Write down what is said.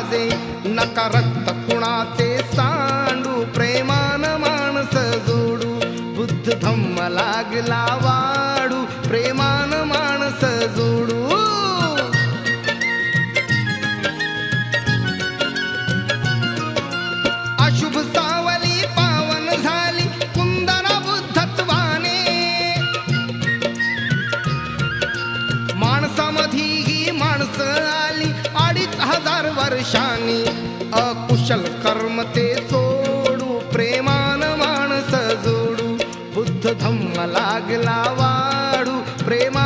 लाजे, नका रक्त कुणाचे सांडू, प्रेमान माणस जोडू, बुद्ध धम्म लागला वाढू, प्रेमान माणस जोडू. अशुभ सावली पावन झाली कुंदना बुद्धत्वाने, माणसामधी ही माणसं आली 2500 वर्षांनी, अकुशल कर्म ते सोडू, प्रेमान माणस जोडू, बुद्ध धम्म लागला वाढू, प्रेम